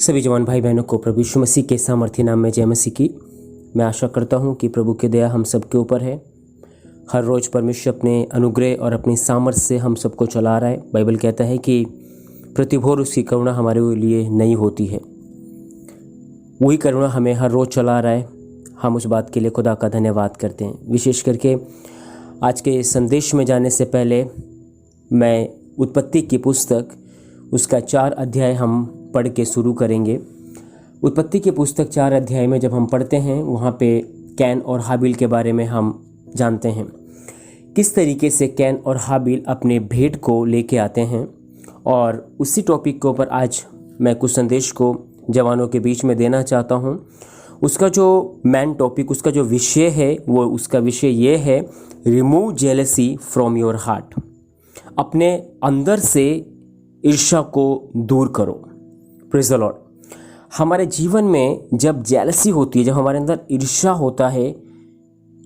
सभी जवान भाई बहनों को प्रभु यीशु मसीह के सामर्थ्य नाम में जय मसीह की। मैं आशा करता हूँ कि प्रभु की दया हम सब के ऊपर है। हर रोज़ परमेश्वर अपने अनुग्रह और अपनी सामर्थ्य से हम सबको चला रहा है। बाइबल कहता है कि प्रतिभोर उसकी करुणा हमारे लिए नई होती है। वही करुणा हमें हर रोज़ चला रहा है। हम उस बात के लिए खुदा का धन्यवाद करते हैं। विशेष करके आज के संदेश में जाने से पहले मैं उत्पत्ति की पुस्तक उसका 4 अध्याय हम पढ़ के शुरू करेंगे। उत्पत्ति की पुस्तक 4 अध्याय में जब हम पढ़ते हैं वहाँ पे कैन और हाबिल के बारे में हम जानते हैं। किस तरीके से कैन और हाबिल अपने भेंट को लेके आते हैं, और उसी टॉपिक के ऊपर आज मैं कुछ संदेश को जवानों के बीच में देना चाहता हूँ। उसका जो मेन टॉपिक, उसका जो विषय है, वो उसका विषय ये है, remove jealousy from your heart. अपने अंदर से ईर्ष्या को दूर करो। Praise the Lord. हमारे जीवन में जब जेलसी होती है, जब हमारे अंदर ईर्ष्या होता है,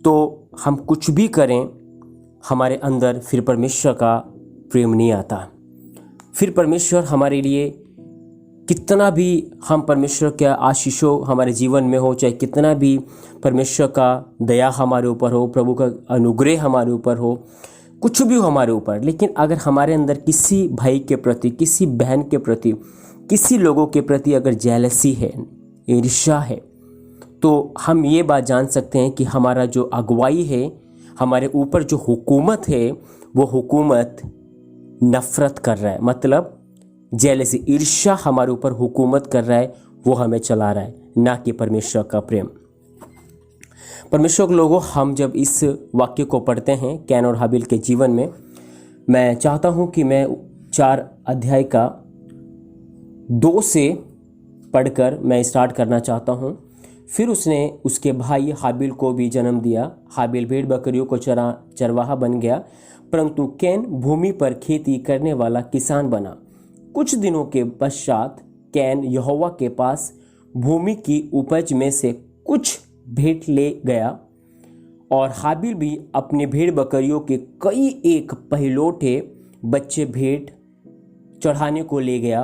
तो हम कुछ भी करें, हमारे अंदर फिर परमेश्वर का प्रेम नहीं आता। फिर परमेश्वर हमारे लिए कितना भी हम परमेश्वर के आशीषों हमारे जीवन में हो, चाहे कितना भी परमेश्वर का दया हमारे ऊपर हो, प्रभु का अनुग्रह हमारे ऊपर हो, कुछ भी हो हमारे ऊपर, लेकिन अगर हमारे अंदर किसी भाई के प्रति, किसी बहन के प्रति, किसी लोगों के प्रति अगर जेलसी है, ईर्ष्या है, तो हम ये बात जान सकते हैं कि हमारा जो अगुवाई है, हमारे ऊपर जो हुकूमत है, वो हुकूमत नफरत कर रहा है। मतलब जेलसी, ईर्ष्या हमारे ऊपर हुकूमत कर रहा है, वो हमें चला रहा है, ना कि परमेश्वर का प्रेम। परमेश्वर के लोगों, हम जब इस वाक्य को पढ़ते हैं कैन और हाबिल के जीवन में, मैं चाहता हूँ कि मैं 4 अध्याय का 2 से पढ़कर मैं स्टार्ट करना चाहता हूँ। फिर उसने उसके भाई हाबिल को भी जन्म दिया। हाबिल भेड़ बकरियों को चरवाहा बन गया, परंतु कैन भूमि पर खेती करने वाला किसान बना। कुछ दिनों के पश्चात कैन यहोवा के पास भूमि की उपज में से कुछ भेंट ले गया, और हाबिल भी अपने भेड़ बकरियों के कई एक पहिलौठे बच्चे भेंट चढ़ाने को ले गया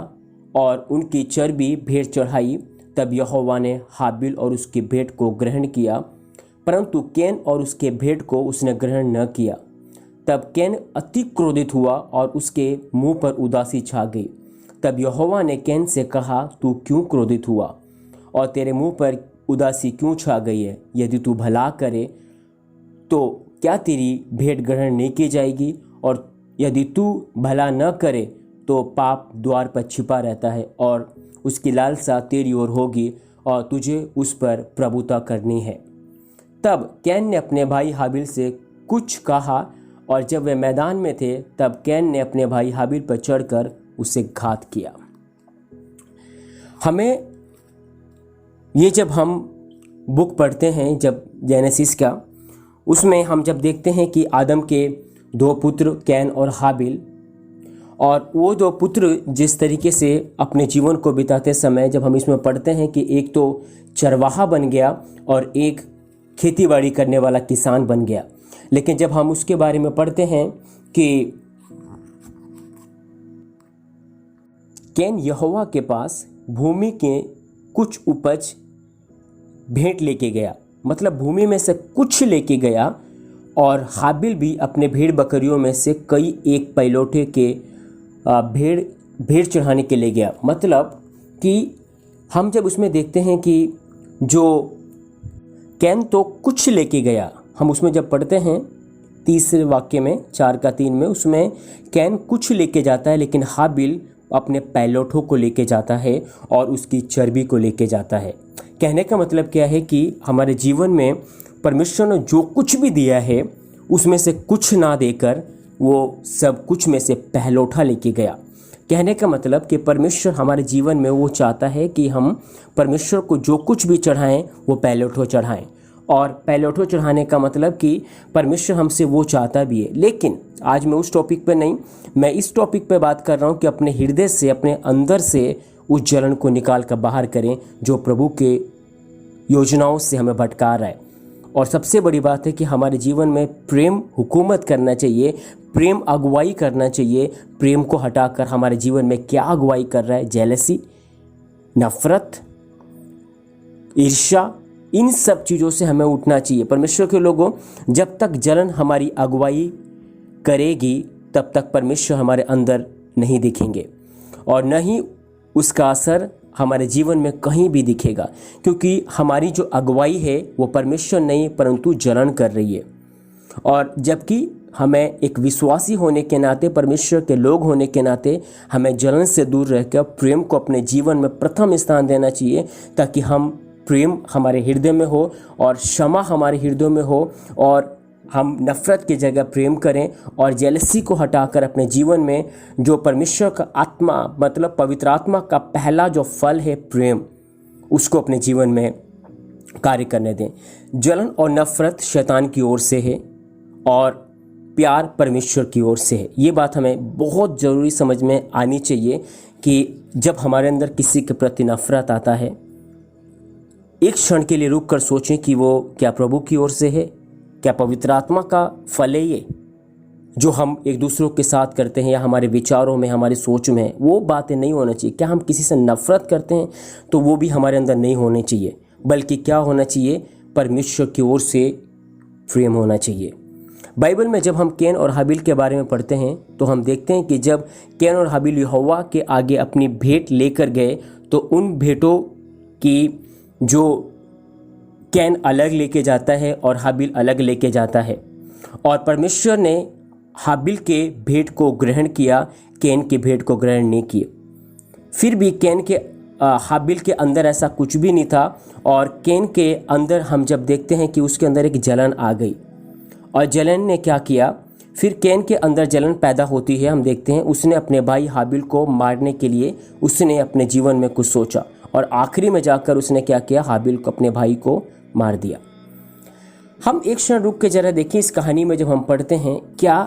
और उनकी चर्बी भेंट चढ़ाई। तब यहोवा ने हाबिल और उसकी भेंट को ग्रहण किया, परंतु कैन और उसके भेंट को उसने ग्रहण न किया। तब कैन अति क्रोधित हुआ और उसके मुंह पर उदासी छा गई। तब यहोवा ने कैन से कहा, तू क्यों क्रोधित हुआ और तेरे मुंह पर उदासी क्यों छा गई है? यदि तू भला करे तो क्या तेरी भेंट ग्रहण नहीं की जाएगी, और यदि तू भला न करे तो पाप द्वार पर छिपा रहता है और उसकी लालसा तेरी ओर होगी और तुझे उस पर प्रभुता करनी है। तब कैन ने अपने भाई हाबिल से कुछ कहा, और जब वे मैदान में थे तब कैन ने अपने भाई हाबिल पर चढ़कर उसे घात किया। हमें ये, जब हम बुक पढ़ते हैं, जब जेनेसिस का, उसमें हम जब देखते हैं कि आदम के 2 पुत्र कैन और हाबिल, और वो 2 पुत्र जिस तरीके से अपने जीवन को बिताते समय, जब हम इसमें पढ़ते हैं कि एक तो चरवाहा बन गया और एक खेतीबाड़ी करने वाला किसान बन गया। लेकिन जब हम उसके बारे में पढ़ते हैं कि कैन यहोवा के पास भूमि के कुछ उपज भेंट लेके गया, मतलब भूमि में से कुछ लेके गया, और हाबिल भी अपने भेड़ बकरियों में से कई एक पहिलौठे के भेड़ चढ़ाने के लिए गया। मतलब कि हम जब उसमें देखते हैं कि जो कैन तो कुछ लेके गया, हम उसमें जब पढ़ते हैं 3 वाक्य में 4 का 3 में, उसमें कैन कुछ लेके जाता है, लेकिन हाबिल अपने पहिलौठों को लेके जाता है और उसकी चर्बी को लेके जाता है। कहने का मतलब क्या है कि हमारे जीवन में परमेश्वर ने जो कुछ भी दिया है, उसमें से कुछ ना देकर वो सब कुछ में से पहिलौठा लेके गया। कहने का मतलब कि परमेश्वर हमारे जीवन में वो चाहता है कि हम परमेश्वर को जो कुछ भी चढ़ाएं, वो पहिलौठों चढ़ाएं। और पहिलौठों चढ़ाने का मतलब कि परमेश्वर हमसे वो चाहता भी है। लेकिन आज मैं उस टॉपिक पे नहीं, मैं इस टॉपिक पे बात कर रहा हूँ कि अपने हृदय से, अपने अंदर से उस जलन को निकाल कर बाहर करें जो प्रभु के योजनाओं से हमें भटका रहा है। और सबसे बड़ी बात है कि हमारे जीवन में प्रेम हुकूमत करना चाहिए, प्रेम अगुवाई करना चाहिए। प्रेम को हटाकर हमारे जीवन में क्या अगुवाई कर रहा है? जेलसी, नफरत, ईर्ष्या, इन सब चीज़ों से हमें उठना चाहिए। परमेश्वर के लोगों, जब तक जलन हमारी अगुवाई करेगी तब तक परमेश्वर हमारे अंदर नहीं दिखेंगे और न ही उसका असर हमारे जीवन में कहीं भी दिखेगा, क्योंकि हमारी जो अगुवाई है वो परमेश्वर नहीं परंतु जलन कर रही है। और जबकि हमें एक विश्वासी होने के नाते, परमेश्वर के लोग होने के नाते, हमें जलन से दूर रहकर प्रेम को अपने जीवन में प्रथम स्थान देना चाहिए, ताकि हम प्रेम हमारे हृदय में हो और क्षमा हमारे हृदय में हो और हम नफरत की जगह प्रेम करें और जेलसी को हटाकर अपने जीवन में जो परमेश्वर का आत्मा मतलब पवित्र आत्मा का पहला जो फल है प्रेम, उसको अपने जीवन में कार्य करने दें। जलन और नफरत शैतान की ओर से है और प्यार परमेश्वर की ओर से है। ये बात हमें बहुत ज़रूरी समझ में आनी चाहिए कि जब हमारे अंदर किसी के प्रति नफरत आता है, एक क्षण के लिए रुक कर सोचें कि वो क्या प्रभु की ओर से है, क्या पवित्र आत्मा का फल है ये जो हम एक दूसरों के साथ करते हैं, या हमारे विचारों में, हमारी सोच में वो बातें नहीं होना चाहिए। क्या हम किसी से नफरत करते हैं तो वो भी हमारे अंदर नहीं होने चाहिए, बल्कि क्या होना चाहिए, परमेश्वर की ओर से प्रेम होना चाहिए। बाइबल में जब हम कैन और हाबिल के बारे में पढ़ते हैं तो हम देखते हैं कि जब कैन और हाबिल यहोवा के आगे अपनी भेंट लेकर गए तो उन भेंटों की जो कैन अलग लेके जाता है और हाबिल अलग लेके जाता है, और परमेश्वर ने हाबिल के भेंट को ग्रहण किया, कैन के भेंट को ग्रहण नहीं किए। फिर भी कैन के हाबिल के अंदर ऐसा कुछ भी नहीं था, और कैन के अंदर हम जब देखते हैं कि उसके अंदर एक जलन आ गई, और जलन ने क्या किया, फिर कैन के अंदर जलन पैदा होती है। हम देखते हैं उसने अपने भाई हाबिल को मारने के लिए उसने अपने जीवन में कुछ सोचा, और आखिरी में जाकर उसने क्या किया, हाबिल को, अपने भाई को मार दिया। हम एक क्षण रुक के जरा देखिए इस कहानी में, जब हम पढ़ते हैं, क्या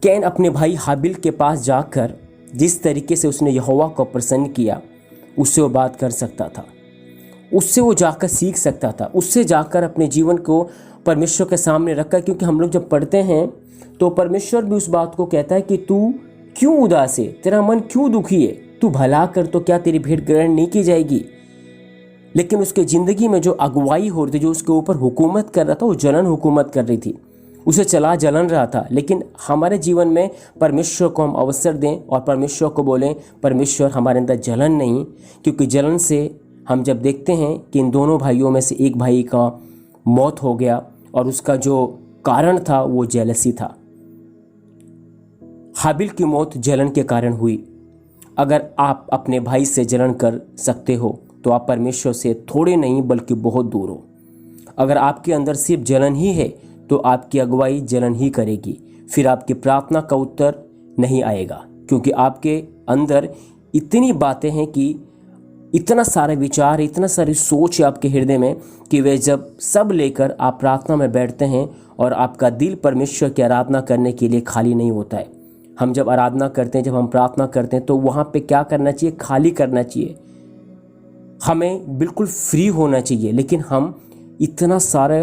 कैन अपने भाई हाबिल के पास जाकर जिस तरीके से उसने यहोवा को प्रसन्न किया, उससे वो बात कर सकता था, उससे वो जाकर सीख सकता था, उससे जाकर अपने जीवन को परमेश्वर के सामने रखा। क्योंकि हम लोग जब पढ़ते हैं तो परमेश्वर भी उस बात को कहता है कि तू क्यों उदास है, तेरा मन क्यों दुखी है, तू भला कर तो क्या तेरी भेंट ग्रहण नहीं की जाएगी। लेकिन उसके ज़िंदगी में जो अगुवाई हो रही थी, जो उसके ऊपर हुकूमत कर रहा था, वो जलन हुकूमत कर रही थी, उसे चला जलन रहा था। लेकिन हमारे जीवन में परमेश्वर को हम अवसर दें और परमेश्वर को बोलें, परमेश्वर हमारे अंदर जलन नहीं, क्योंकि जलन से हम जब देखते हैं कि इन दोनों भाइयों में से एक भाई का मौत हो गया, और उसका जो कारण था वो जेलसी था। हाबिल की मौत जलन के कारण हुई। अगर आप अपने भाई से जलन कर सकते हो तो आप परमेश्वर से थोड़े नहीं बल्कि बहुत दूर हो। अगर आपके अंदर सिर्फ जलन ही है तो आपकी अगुवाई जलन ही करेगी, फिर आपकी प्रार्थना का उत्तर नहीं आएगा, क्योंकि आपके अंदर इतनी बातें हैं कि इतना सारे विचार, इतना सारी सोच है आपके हृदय में कि वे जब सब लेकर आप प्रार्थना में बैठते हैं और आपका दिल परमेश्वर की आराधना करने के लिए खाली नहीं होता है। हम जब आराधना करते हैं, जब हम प्रार्थना करते हैं, तो वहाँ पे क्या करना चाहिए, खाली करना चाहिए, हमें बिल्कुल फ्री होना चाहिए। लेकिन हम इतना सारे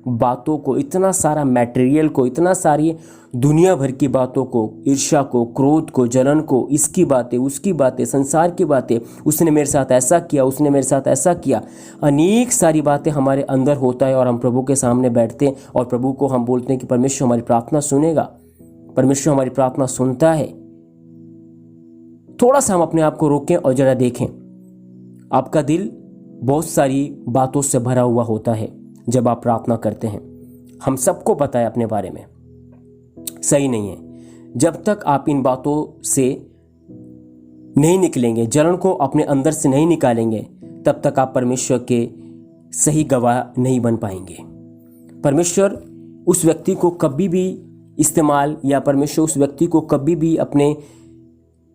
बातों को, इतना सारा मटेरियल को, इतना सारी दुनिया भर की बातों को, ईर्ष्या को, क्रोध को, जलन को, इसकी बातें, उसकी बातें, संसार की बातें, उसने मेरे साथ ऐसा किया, उसने मेरे साथ ऐसा किया, अनेक सारी बातें हमारे अंदर होता है। और हम प्रभु के सामने बैठते हैं और प्रभु को हम बोलते हैं कि परमेश्वर हमारी प्रार्थना सुनेगा, परमेश्वर हमारी प्रार्थना सुनता है। थोड़ा सा हम अपने आप को रोकें और जरा देखें, आपका दिल बहुत सारी बातों से भरा हुआ होता है जब आप प्रार्थना करते हैं। हम सबको पता है अपने बारे में, सही नहीं है। जब तक आप इन बातों से नहीं निकलेंगे, जलन को अपने अंदर से नहीं निकालेंगे, तब तक आप परमेश्वर के सही गवाह नहीं बन पाएंगे। परमेश्वर उस व्यक्ति को कभी भी इस्तेमाल, या परमेश्वर उस व्यक्ति को कभी भी अपने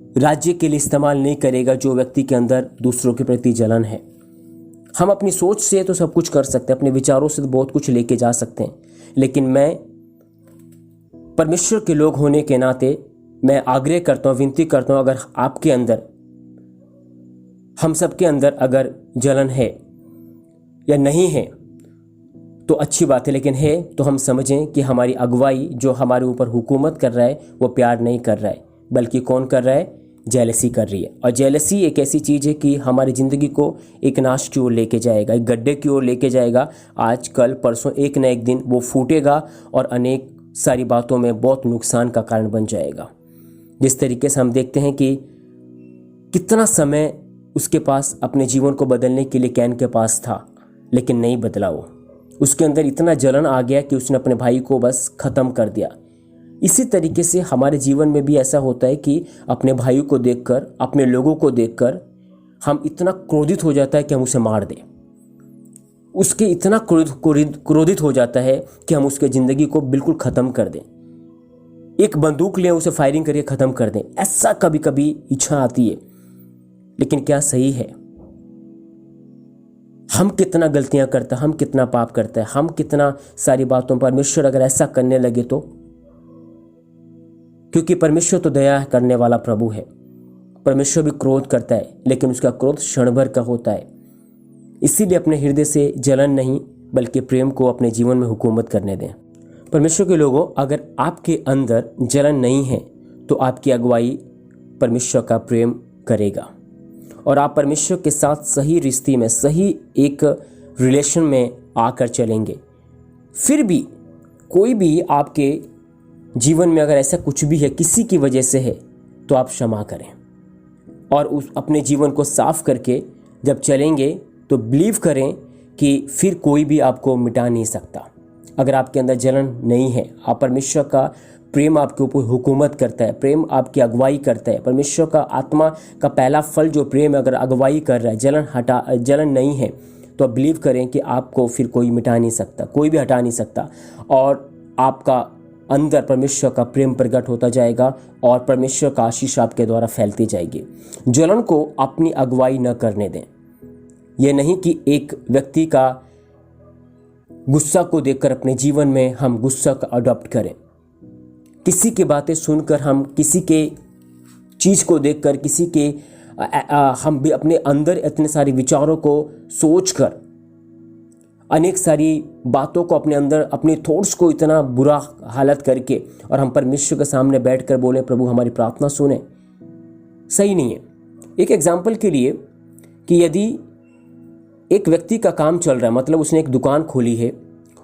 राज्य के लिए इस्तेमाल नहीं करेगा जो व्यक्ति के अंदर दूसरों के प्रति जलन है। हम अपनी सोच से तो सब कुछ कर सकते हैं, अपने विचारों से तो बहुत कुछ लेके जा सकते हैं, लेकिन मैं परमेश्वर के लोग होने के नाते मैं आग्रह करता हूँ, विनती करता हूँ, अगर आपके अंदर, हम सबके अंदर अगर जलन है या नहीं है तो अच्छी बात है, लेकिन है तो हम समझें कि हमारी अगुवाई जो हमारे ऊपर हुकूमत कर रहा है वो प्यार नहीं कर रहा है, बल्कि कौन कर रहा है, जेलसी कर रही है। और जेलसी एक ऐसी चीज़ है कि हमारी ज़िंदगी को एक नाश की ओर लेके जाएगा, एक गड्ढे की ओर लेके जाएगा। आज कल परसों एक न एक दिन वो फूटेगा और अनेक सारी बातों में बहुत नुकसान का कारण बन जाएगा। जिस तरीके से हम देखते हैं कि कितना समय उसके पास अपने जीवन को बदलने के लिए कैन के पास था, लेकिन नहीं बदला वो। उसके अंदर इतना जलन आ गया कि उसने अपने भाई को बस ख़त्म कर दिया। इसी तरीके से हमारे जीवन में भी ऐसा होता है कि अपने भाइयों को देखकर, अपने लोगों को देखकर हम इतना क्रोधित हो जाता है कि हम उसे मार दें। उसके इतना क्रोधित हो जाता है कि हम उसके ज़िंदगी को बिल्कुल ख़त्म कर दें, एक बंदूक लें, उसे फायरिंग करके ख़त्म कर दें। ऐसा कभी कभी इच्छा आती है, लेकिन क्या सही है? हम कितना गलतियां करते हैं, हम कितना पाप करते हैं, हम कितना सारी बातों पर परमेश्वर अगर ऐसा करने लगे तो, क्योंकि परमेश्वर तो दया करने वाला प्रभु है। परमेश्वर भी क्रोध करता है, लेकिन उसका क्रोध क्षण भर का होता है। इसीलिए अपने हृदय से जलन नहीं बल्कि प्रेम को अपने जीवन में हुकूमत करने दें। परमेश्वर के लोगों, अगर आपके अंदर जलन नहीं है तो आपकी अगुवाई परमेश्वर का प्रेम करेगा और आप परमेश्वर के साथ सही रिश्ते में, सही एक रिलेशन में आकर चलेंगे। फिर भी कोई भी आपके जीवन में अगर ऐसा कुछ भी है, किसी की वजह से है, तो आप क्षमा करें और उस अपने जीवन को साफ करके जब चलेंगे तो बिलीव करें कि फिर कोई भी आपको मिटा नहीं सकता। अगर आपके अंदर जलन नहीं है, आप परमेश्वर का प्रेम आपके ऊपर हुकूमत करता है, प्रेम आपकी अगुवाई करता है। परमेश्वर का आत्मा का पहला फल जो प्रेम अगर अगुवाई कर रहा है, जलन नहीं है, तो आप बिलीव करें कि आपको फिर कोई मिटा नहीं सकता, कोई भी हटा नहीं सकता और आपका अंदर परमेश्वर का प्रेम प्रकट होता जाएगा और परमेश्वर का आशीष आपके द्वारा फैलती जाएगी। जलन को अपनी अगुवाई न करने दें। यह नहीं कि एक व्यक्ति का गुस्सा को देखकर अपने जीवन में हम गुस्सा का अडॉप्ट करें। किसी की बातें सुनकर, हम किसी के चीज़ को देखकर, किसी के हम भी अपने अंदर इतने सारे विचारों को सोचकर, अनेक सारी बातों को अपने अंदर, अपने थॉट्स को इतना बुरा हालत करके और हम परमेश्वर के सामने बैठकर बोले प्रभु हमारी प्रार्थना सुने, सही नहीं है। एक एग्जाम्पल के लिए कि यदि एक व्यक्ति का काम चल रहा है, मतलब उसने एक दुकान खोली है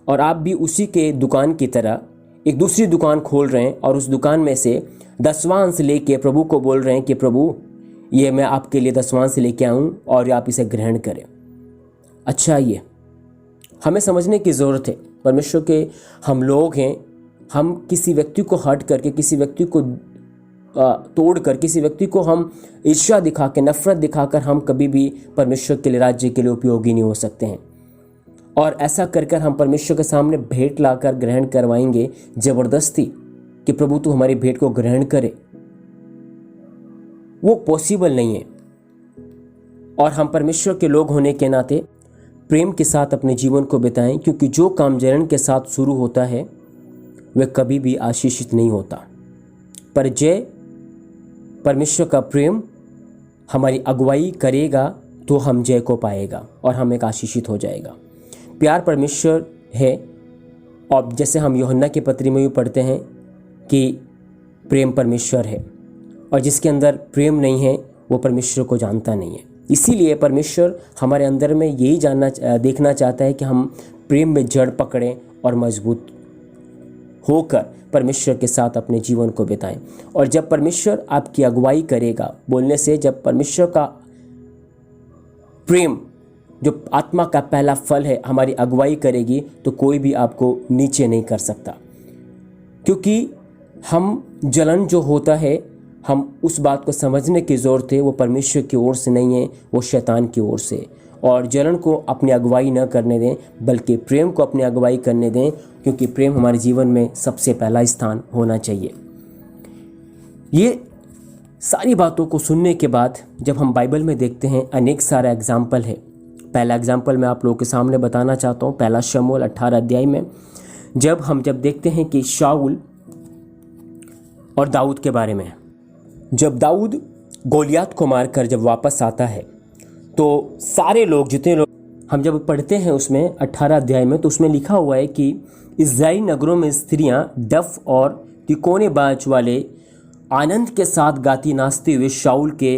और आप भी उसी के दुकान की तरह एक दूसरी दुकान खोल रहे हैं और उस दुकान में से 10वां अंश लेके प्रभु को बोल रहे हैं कि प्रभु ये मैं आपके लिए 10वां अंश लेके आऊँ और आप इसे ग्रहण करें। अच्छा, ये हमें समझने की ज़रूरत है। परमेश्वर के हम लोग हैं, हम किसी व्यक्ति को हर्ट करके, किसी व्यक्ति को तोड़कर, किसी व्यक्ति को हम ईर्ष्या दिखा के, नफरत दिखाकर हम कभी भी परमेश्वर के लिए, राज्य के लिए उपयोगी नहीं हो सकते हैं। और ऐसा कर कर हम परमेश्वर के सामने भेंट लाकर ग्रहण करवाएंगे ज़बरदस्ती कि प्रभु तू हमारी भेंट को ग्रहण करे, वो पॉसिबल नहीं है। और हम परमेश्वर के लोग होने के नाते प्रेम के साथ अपने जीवन को बिताएं, क्योंकि जो काम जलन के साथ शुरू होता है वह कभी भी आशीषित नहीं होता। पर जय परमेश्वर का प्रेम हमारी अगुवाई करेगा तो हम जय को पाएगा और हम एक आशीषित हो जाएगा। प्यार परमेश्वर है, और जैसे हम यूहन्ना की पत्री में भी पढ़ते हैं कि प्रेम परमेश्वर है और जिसके अंदर प्रेम नहीं है वो परमेश्वर को जानता नहीं है। इसीलिए परमेश्वर हमारे अंदर में यही देखना चाहता है कि हम प्रेम में जड़ पकड़ें और मजबूत होकर परमेश्वर के साथ अपने जीवन को बिताएं। और जब परमेश्वर आपकी अगुवाई करेगा, बोलने से जब परमेश्वर का प्रेम जो आत्मा का पहला फल है हमारी अगुवाई करेगी, तो कोई भी आपको नीचे नहीं कर सकता। क्योंकि हम जलन जो होता है, हम उस बात को समझने की ज़रूरत है, वो परमेश्वर की ओर से नहीं है, वो शैतान की ओर से। और जलन को अपनी अगुवाई न करने दें, बल्कि प्रेम को अपनी अगुवाई करने दें, क्योंकि प्रेम हमारे जीवन में सबसे पहला स्थान होना चाहिए। ये सारी बातों को सुनने के बाद जब हम बाइबल में देखते हैं, अनेक सारा एग्जाम्पल है। पहला एग्जाम्पल मैं आप लोगों के सामने बताना चाहता हूँ, पहला शमूएल 18 अध्याय में जब देखते हैं कि शाऊल और दाऊद के बारे में, जब दाऊद गोलियात को मारकर जब वापस आता है, तो सारे लोग, जितने लोग हम जब पढ़ते हैं उसमें 18 अध्याय में, तो उसमें लिखा हुआ है कि इस्राएली नगरों में स्त्रियां डफ और तिकोने बाज वाले आनंद के साथ गाती नाचते हुए शाऊल के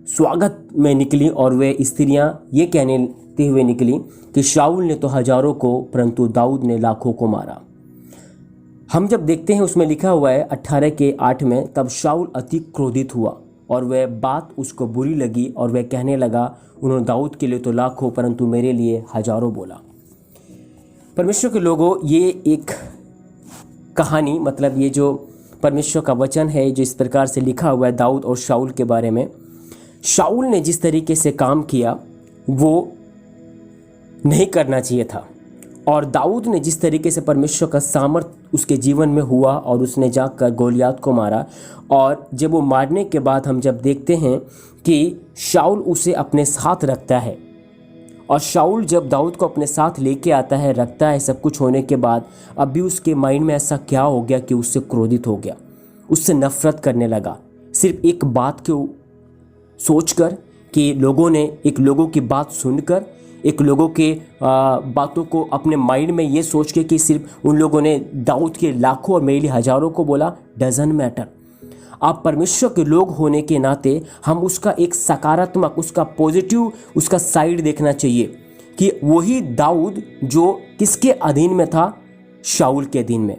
स्वागत में निकली और वे स्त्रियां ये कहते हुए निकली कि शाऊल ने तो हजारों को परंतु दाऊद ने लाखों को मारा। हम जब देखते हैं उसमें लिखा हुआ है 18:8 में, तब शाऊल अति क्रोधित हुआ और वह बात उसको बुरी लगी और वह कहने लगा, उन्होंने दाऊद के लिए तो लाखों परंतु मेरे लिए हजारों बोला। परमेश्वर के लोगों, ये एक कहानी, मतलब ये जो परमेश्वर का वचन है जो इस प्रकार से लिखा हुआ है दाऊद और शाऊल के बारे में। शाऊल ने जिस तरीके से काम किया वो नहीं करना चाहिए था, और दाऊद ने जिस तरीके से परमेश्वर का सामर्थ उसके जीवन में हुआ और उसने जाकर गोलियात को मारा, और जब वो मारने के बाद हम जब देखते हैं कि शाऊल उसे अपने साथ रखता है, और शाऊल जब दाऊद को अपने साथ लेके आता है, रखता है, सब कुछ होने के बाद अब भी उसके माइंड में ऐसा क्या हो गया कि उससे क्रोधित हो गया, उससे नफरत करने लगा, सिर्फ एक बात को सोचकर कि लोगों की बात सुनकर, एक लोगों के बातों को अपने माइंड में ये सोच के कि सिर्फ उन लोगों ने दाऊद के लाखों और मेरे लिए हजारों को बोला। Doesn't matter. आप परमेश्वर के लोग होने के नाते हम उसका एक सकारात्मक, उसका पॉजिटिव, उसका साइड देखना चाहिए कि वही दाऊद जो किसके अधीन में था, शाऊल के अधीन में।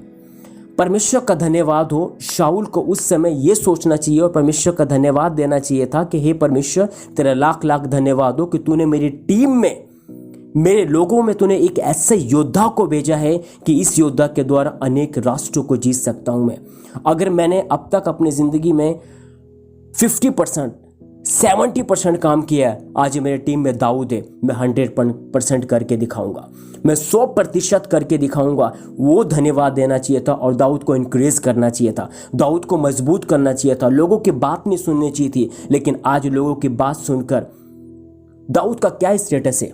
परमेश्वर का धन्यवाद हो, शाऊल को उस समय ये सोचना चाहिए और परमेश्वर का धन्यवाद देना चाहिए था कि हे परमेश्वर, तेरा लाख लाख धन्यवाद हो कि तूने मेरी टीम में, मेरे लोगों में तूने एक ऐसे योद्धा को भेजा है कि इस योद्धा के द्वारा अनेक राष्ट्रों को जीत सकता हूं मैं। अगर मैंने अब तक अपनी ज़िंदगी में 50%, 70% काम किया है, आज मेरे टीम में दाऊद है, मैं 100% करके दिखाऊंगा, मैं 100% करके दिखाऊंगा। वो धन्यवाद देना चाहिए था और दाऊद को इनक्रेज करना चाहिए था, दाऊद को मजबूत करना चाहिए था। लोगों की बात नहीं सुननी चाहिए थी, लेकिन आज लोगों की बात सुनकर दाऊद का क्या स्टेटस है,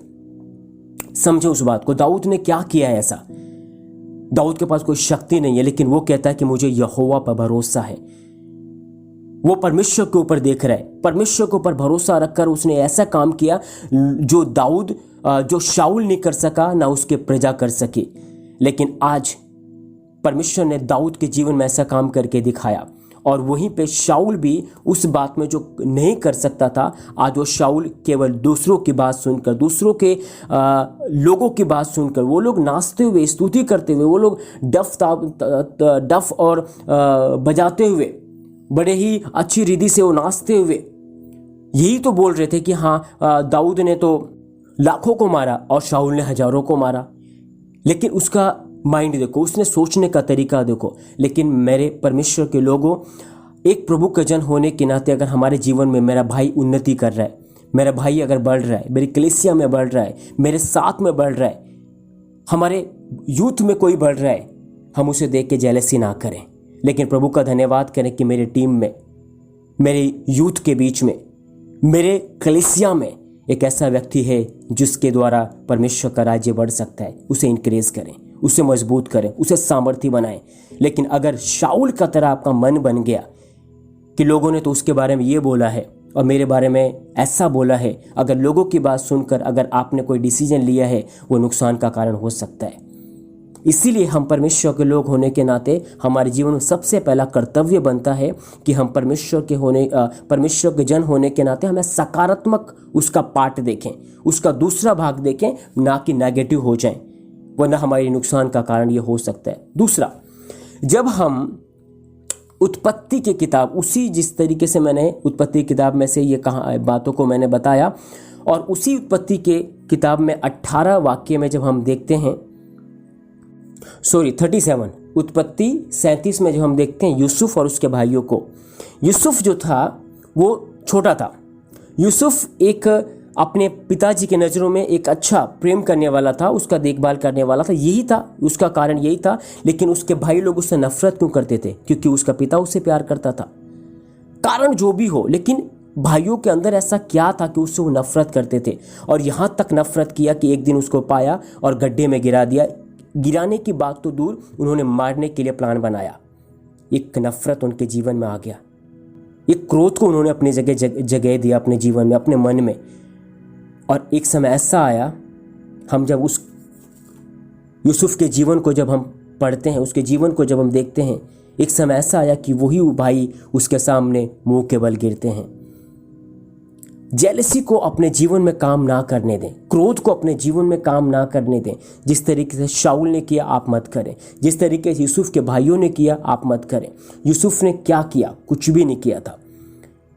समझो उस बात को। दाऊद ने क्या किया है ऐसा? दाऊद के पास कोई शक्ति नहीं है, लेकिन वो कहता है कि मुझे यहोवा पर भरोसा है। वो परमेश्वर के ऊपर देख रहा है, परमेश्वर के ऊपर भरोसा रखकर उसने ऐसा काम किया जो शाऊल नहीं कर सका, ना उसके प्रजा कर सकी। लेकिन आज परमेश्वर ने दाऊद के जीवन में ऐसा काम करके दिखाया, और वहीं पे शाऊल भी उस बात में जो नहीं कर सकता था, आज वो शाऊल केवल दूसरों की बात सुनकर, दूसरों के लोगों की बात सुनकर, वो लोग नाचते हुए, स्तुति करते हुए, वो लोग डफ और बजाते हुए, बड़े ही अच्छी रीति से वो नाचते हुए यही तो बोल रहे थे कि हाँ, दाऊद ने तो लाखों को मारा और शाऊल ने हजारों को मारा। लेकिन उसका माइंड देखो, उसने सोचने का तरीका देखो। लेकिन मेरे परमेश्वर के लोगों, एक प्रभु का जन होने के नाते अगर हमारे जीवन में मेरा भाई उन्नति कर रहा है, मेरा भाई अगर बढ़ रहा है, मेरी कलीसिया में बढ़ रहा है, मेरे साथ में बढ़ रहा है, हमारे यूथ में कोई बढ़ रहा है, हम उसे देख के जेलसी ना करें, लेकिन प्रभु का धन्यवाद करें कि मेरी टीम में, मेरे यूथ के बीच में, मेरे कलीसिया में एक ऐसा व्यक्ति है जिसके द्वारा परमेश्वर का राज्य बढ़ सकता है। उसे इंकरेज करें, उसे मजबूत करें, उसे सामर्थ्य बनाएं। लेकिन अगर शाऊल का तरह आपका मन बन गया कि लोगों ने तो उसके बारे में ये बोला है और मेरे बारे में ऐसा बोला है, अगर लोगों की बात सुनकर अगर आपने कोई डिसीजन लिया है, वो नुकसान का कारण हो सकता है। इसीलिए हम परमेश्वर के लोग होने के नाते हमारे जीवन में सबसे पहला कर्तव्य बनता है कि हम परमेश्वर के जन होने के नाते हमें सकारात्मक उसका पार्ट देखें, उसका दूसरा भाग देखें, ना कि नेगेटिव हो जाएं, वरना हमारे नुकसान का कारण ये हो सकता है। दूसरा, जब हम उत्पत्ति की किताब, जिस तरीके से मैंने उत्पत्ति किताब में से ये बातों को मैंने बताया, और उसी उत्पत्ति के किताब में 18 वाक्य में जब हम देखते हैं, 37 उत्पत्ति 37 में जो हम देखते हैं यूसुफ और उसके भाइयों को। यूसुफ जो था वो छोटा था। यूसुफ एक अपने पिताजी के नज़रों में एक अच्छा प्रेम करने वाला था, उसका देखभाल करने वाला था, यही था उसका कारण, यही था। लेकिन उसके भाई लोग उससे नफरत क्यों करते थे? क्योंकि उसका पिता उससे प्यार करता था। कारण जो भी हो, लेकिन भाइयों के अंदर ऐसा क्या था कि उससे वो नफरत करते थे, और यहाँ तक नफरत किया कि एक दिन उसको पाया और गड्ढे में गिरा दिया। गिराने की बात तो दूर, उन्होंने मारने के लिए प्लान बनाया। एक नफरत उनके जीवन में आ गया, एक क्रोध को उन्होंने अपनी जगह दिया अपने जीवन में, अपने मन में। और एक समय ऐसा आया, हम जब उस यूसुफ के जीवन को जब हम पढ़ते हैं, उसके जीवन को जब हम देखते हैं, एक समय ऐसा आया कि वही भाई उसके सामने मुंह के बल गिरते हैं। जेलसी को अपने जीवन में काम ना करने दें, क्रोध को अपने जीवन में काम ना करने दें। जिस तरीके से शाऊल ने किया आप मत करें, जिस तरीके से यूसुफ के भाइयों ने किया आप मत करें। यूसुफ ने क्या किया? कुछ भी नहीं किया था।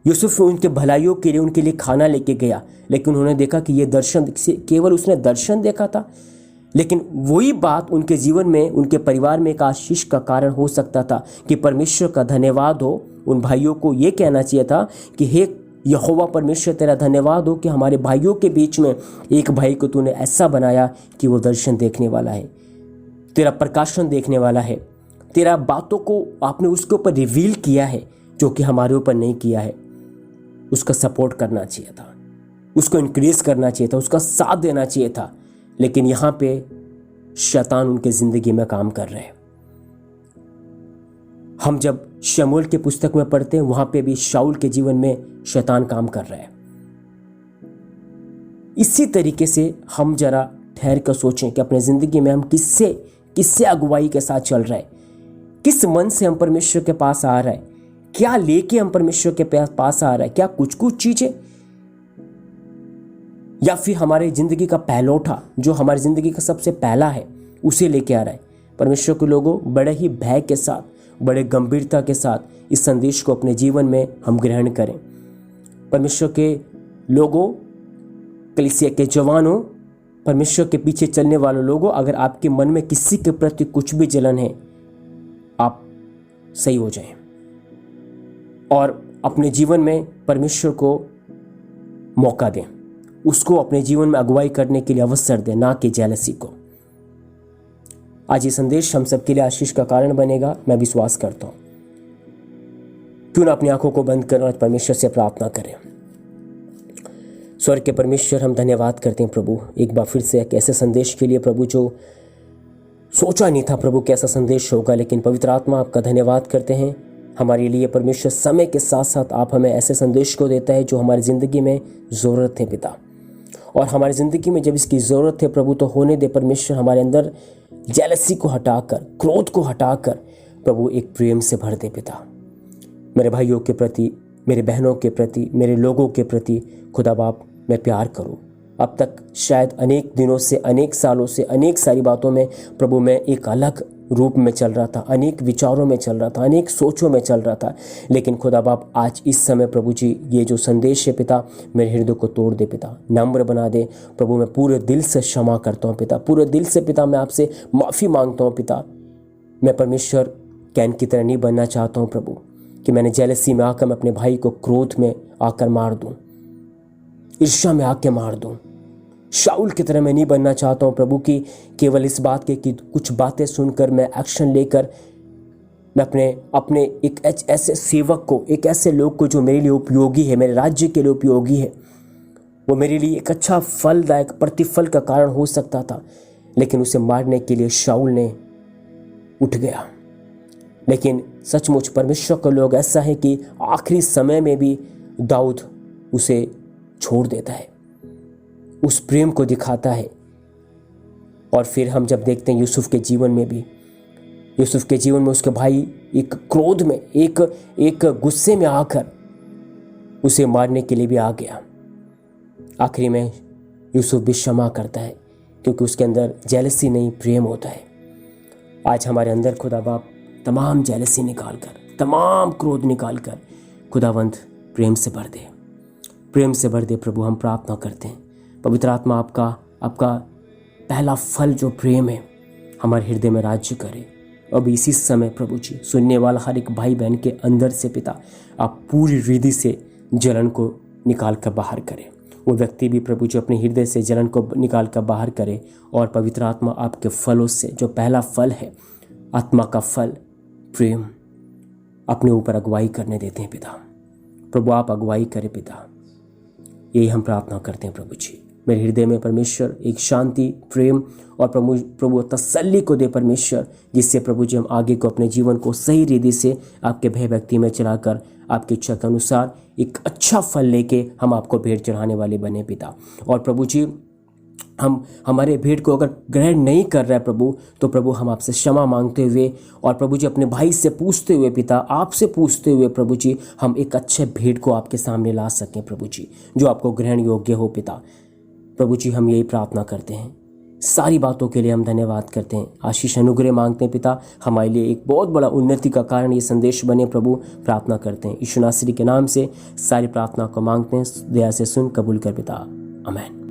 यूसुफ उनके भलाइयों के लिए उनके लिए खाना लेके गया, लेकिन उन्होंने देखा कि ये दर्शन, केवल उसने दर्शन देखा था, लेकिन वही बात उनके जीवन में, उनके परिवार में एक आशीष का कारण हो सकता था कि परमेश्वर का धन्यवाद हो। उन भाइयों को ये कहना चाहिए था कि हे यहोवा परमेश्वर, तेरा धन्यवाद हो कि हमारे भाइयों के बीच में एक भाई को तूने ऐसा बनाया कि वो दर्शन देखने वाला है, तेरा प्रकाशन देखने वाला है, तेरा बातों को आपने उसके ऊपर रिवील किया है जो कि हमारे ऊपर नहीं किया है। उसका सपोर्ट करना चाहिए था, उसको इंक्रीज करना चाहिए था, उसका साथ देना चाहिए था। लेकिन यहाँ पे शैतान उनके जिंदगी में काम कर रहे हैं। हम जब शमूएल के पुस्तक में पढ़ते हैं, वहां पे भी शाऊल के जीवन में शैतान काम कर रहा है। इसी तरीके से हम जरा ठहर कर सोचें कि अपने जिंदगी में हम किससे अगुवाई के साथ चल रहे हैं, किस मन से हम परमेश्वर के पास आ रहा है, क्या लेके हम परमेश्वर के पास आ रहा है। क्या कुछ चीजें, या फिर हमारे जिंदगी का पहलौठा जो हमारी जिंदगी का सबसे पहला है उसे लेके आ रहा है। परमेश्वर के लोगों, बड़े ही भय के साथ, बड़े गंभीरता के साथ इस संदेश को अपने जीवन में हम ग्रहण करें। परमेश्वर के लोगों, कलीसिया के जवानों, परमेश्वर के पीछे चलने वाले लोगों, अगर आपके मन में किसी के प्रति कुछ भी जलन है, आप सही हो जाएं और अपने जीवन में परमेश्वर को मौका दें, उसको अपने जीवन में अगुवाई करने के लिए अवसर दें, ना कि जेलसी को। आज ये संदेश हम सबके लिए आशीष का कारण बनेगा, मैं विश्वास करता हूं। क्यों ना अपनी आंखों को बंद करें और परमेश्वर से प्रार्थना करें। स्वर्ग के परमेश्वर, हम धन्यवाद करते हैं प्रभु, एक बार फिर से एक ऐसे संदेश के लिए प्रभु जो सोचा नहीं था प्रभु कैसा संदेश होगा, लेकिन पवित्र आत्मा आपका धन्यवाद करते हैं हमारे लिए। परमेश्वर, समय के साथ साथ आप हमें ऐसे संदेश को देता है जो हमारी ज़िंदगी में ज़रूरत है पिता, और हमारी ज़िंदगी में जब इसकी ज़रूरत है प्रभु तो होने दे परमेश्वर। हमारे अंदर जेलसी को हटाकर, क्रोध को हटाकर प्रभु एक प्रेम से भर दे पिता। मेरे भाइयों के प्रति, मेरे बहनों के प्रति, मेरे लोगों के प्रति खुदा बाप मैं प्यार करूं। अब तक शायद अनेक दिनों से, अनेक सालों से, अनेक सारी बातों में प्रभु मैं एक अलग रूप में चल रहा था, अनेक विचारों में चल रहा था, अनेक सोचों में चल रहा था, लेकिन खुदा बाप आज इस समय प्रभु जी ये जो संदेश है पिता, मेरे हृदय को तोड़ दे पिता, नम्र बना दे प्रभु। मैं पूरे दिल से क्षमा करता हूँ पिता, पूरे दिल से पिता मैं आपसे माफ़ी मांगता हूँ पिता। मैं परमेश्वर कैन की तरह नहीं बनना चाहता हूँ प्रभु कि मैंने जेलसी में आकर मैं अपने भाई को क्रोध में आकर मार दूँ, ईर्ष्या में आके मार दूँ। शाऊल की तरह मैं नहीं बनना चाहता हूँ प्रभु कि केवल इस बात के कि कुछ बातें सुनकर मैं एक्शन लेकर मैं अपने एक ऐसे सेवक को, एक ऐसे लोग को जो मेरे लिए उपयोगी है, मेरे राज्य के लिए उपयोगी है, वो मेरे लिए एक अच्छा फलदायक प्रतिफल का कारण हो सकता था, लेकिन उसे मारने के लिए शाऊल ने उठ गया। लेकिन सचमुच परमेश्वर का लोग ऐसा है कि आखिरी समय में भी दाऊद उसे छोड़ देता है, उस प्रेम को दिखाता है। और फिर हम जब देखते हैं यूसुफ के जीवन में भी, यूसुफ के जीवन में उसके भाई एक क्रोध में, एक गुस्से में आकर उसे मारने के लिए भी आ गया। आखिरी में यूसुफ भी क्षमा करता है क्योंकि उसके अंदर जेलसी नहीं, प्रेम होता है। आज हमारे अंदर खुदा बाप तमाम जेलसी निकाल कर, तमाम क्रोध निकाल कर खुदावंत प्रेम से भर दे, प्रेम से भर दे प्रभु। हम प्रार्थना करते हैं पवित्र आत्मा आपका पहला फल जो प्रेम है हमारे हृदय में राज्य करे। अब इसी समय प्रभु जी सुनने वाला हर एक भाई बहन के अंदर से पिता आप पूरी हृदय से जलन को निकाल कर बाहर करें। वो व्यक्ति भी प्रभु जी अपने हृदय से जलन को निकाल कर बाहर करे, और पवित्र आत्मा आपके फलों से जो पहला फल है आत्मा का फल प्रेम अपने ऊपर अगुवाई करने देते हैं पिता। प्रभु आप अगुवाई करें पिता, यही हम प्रार्थना करते हैं प्रभु जी। मेरे हृदय में परमेश्वर एक शांति, प्रेम और प्रभु तसल्ली को दे परमेश्वर, जिससे प्रभु जी हम आगे को अपने जीवन को सही रीति से आपके भय भक्ति में चलाकर आपकी इच्छा के अनुसार एक अच्छा फल लेके हम आपको भेंट चढ़ाने वाले बने पिता। और प्रभु जी हमारे भेंट को अगर ग्रहण नहीं कर रहा है प्रभु, तो प्रभु हम आपसे क्षमा मांगते हुए और प्रभु जी अपने भाई से पूछते हुए, पिता आपसे पूछते हुए प्रभु जी, हम एक अच्छे भेंट को आपके सामने ला सकें प्रभु जी, जो आपको ग्रहण योग्य हो पिता। प्रभु जी हम यही प्रार्थना करते हैं। सारी बातों के लिए हम धन्यवाद करते हैं। आशीष अनुग्रह मांगते हैं पिता, हमारे लिए एक बहुत बड़ा उन्नति का कारण ये संदेश बने प्रभु। प्रार्थना करते हैं यीशु नासरी के नाम से सारी प्रार्थना को मांगते हैं। दया से सुन कबूल कर पिता, आमीन।